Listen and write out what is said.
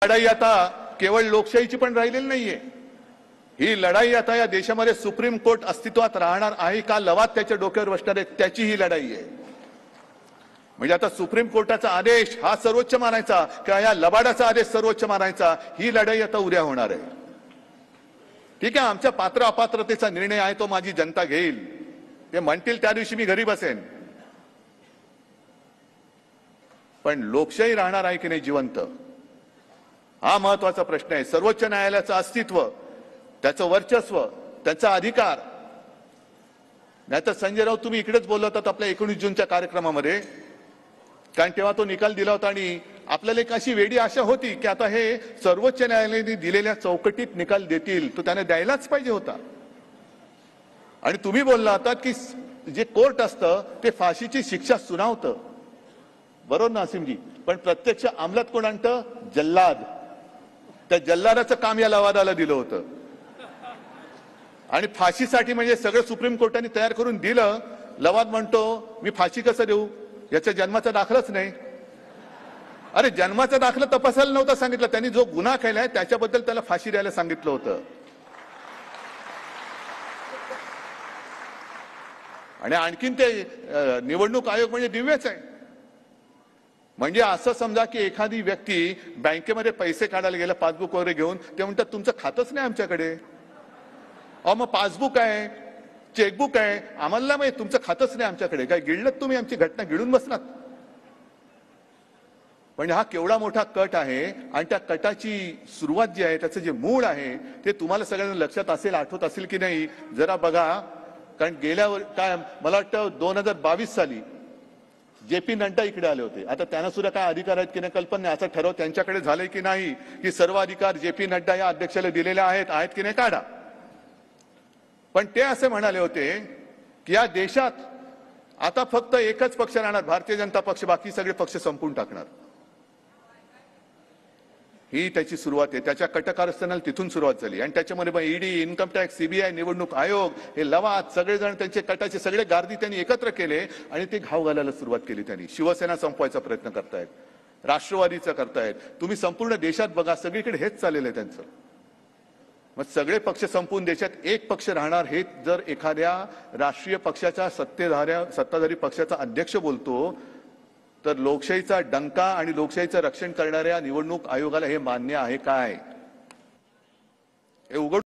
लढाई आता केवळ लोकशाहीची पण राहिलेली नाहीये। ही लढाई आता या देशामध्ये सुप्रीम कोर्ट अस्तित्वात राहणार आहे का लवाद त्याच्या डोक्यावर बसणार आहे त्याची ही लढाई आहे। म्हणजे आता सुप्रीम कोर्टाचा आदेश हा सर्वोच्च मानायचा किंवा या लबाडाचा आदेश सर्वोच्च मानायचा, ही लढाई आता उद्या होणार आहे। ठीक आहे, आमच्या पात्र अपात्रतेचा निर्णय आहे तो माझी जनता घेईल, ते म्हणतील त्या दिवशी मी घरी बसेन, पण लोकशाही राहणार आहे की नाही जिवंत, हा महत्वाचा प्रश्न आहे। सर्वोच्च न्यायालयाचं अस्तित्व, त्याचं वर्चस्व, त्याचा अधिकार। नाहीतर संजय राऊत तुम्ही इकडेच बोलत होतात आपल्या 19 जूनच्या कार्यक्रमामध्ये, कारण तेव्हा तो निकाल दिला होता आणि आपल्याला एक अशी वेडी आशा होती की आता हे सर्वोच्च न्यायालयाने दिलेल्या चौकटीत निकाल देतील, तो त्याने द्यायलाच पाहिजे होता। आणि तुम्ही बोलला होता की जे कोर्ट असतं ते फाशीची शिक्षा सुनावतं, बरोबर ना असीमजी, पण प्रत्यक्ष अंमलात कोण आणतं? जल्लाद। त्या जल्लादाचं काम या लवादाला दिलं होतं आणि फाशीसाठी म्हणजे सगळं सुप्रीम कोर्टाने तयार करून दिलं। लवाद म्हणतो मी फाशी कसं देऊ, याच्या जन्माचा दाखलाच नाही। अरे जन्माचा दाखला तपासायला नव्हता सांगितलं, त्यांनी जो गुन्हा केलाय त्याच्याबद्दल त्याला फाशी द्यायला सांगितलं होतं। आणि आणखीन ते निवडणूक आयोग म्हणजे दिव्यच आहे। म्हणजे असं समजा की एखादी व्यक्ती बँकेमध्ये पैसे काढायला गेला पासबुक वगैरे घेऊन, ते म्हणतात तुमचं खातच नाही आमच्याकडे। अहो मग पासबुक आहे, चेकबुक आहे, आम्हाला माहिती तुमचं खातच नाही आमच्याकडे, काय गिळलं तुम्ही आमची घटना गिळून बसलात? म्हणजे हा केवढा मोठा कट आहे आणि त्या कटाची सुरुवात जी आहे, त्याचं जे मूळ आहे ते तुम्हाला सगळ्यांना लक्षात असेल, आठवत असेल की नाही जरा बघा। कारण गेल्यावर काय मला वाटतं 2022 साली JP नड्डा इकडे आले होते। आता त्यांना सुद्धा काय अधिकार आहेत की नाही कल्पना नाही, असा ठराव त्यांच्याकडे झालंय की नाही की सर्व अधिकार JP नड्डा या अध्यक्षाला दिलेले आहेत की नाही काढा। पण ते असे म्हणाले होते की या देशात आता फक्त एकच पक्ष राहणार, भारतीय जनता पक्ष, बाकी सगळे पक्ष संपून टाकणार। ही त्याची सुरुवात आहे, त्याच्या कटकारस्थानाला तिथून सुरुवात झाली। आणि त्याच्यामध्ये मग ED, इन्कम टॅक्स, CBI, निवडणूक आयोग, हे लवाद सगळेजण त्यांचे कटाचे सगळे गार्दी त्यांनी एकत्र केले आणि ते घाव घालायला सुरुवात केली त्यांनी। शिवसेना संपवायचा प्रयत्न करतायत, राष्ट्रवादीचा करतायत, तुम्ही संपूर्ण देशात बघा सगळीकडे हेच चाललेलं आहे त्यांचं। मग सगळे पक्ष संपून देशात एक पक्ष राहणार हे जर एखाद्या राष्ट्रीय पक्षाच्या सत्ताधारी पक्षाचा अध्यक्ष बोलतो, तर लोकशाहीचा डंका आणि लोकशाहीचं रक्षण करणाऱ्या निवडणूक आयोगाला हे मान्य आहे काय? हे उघड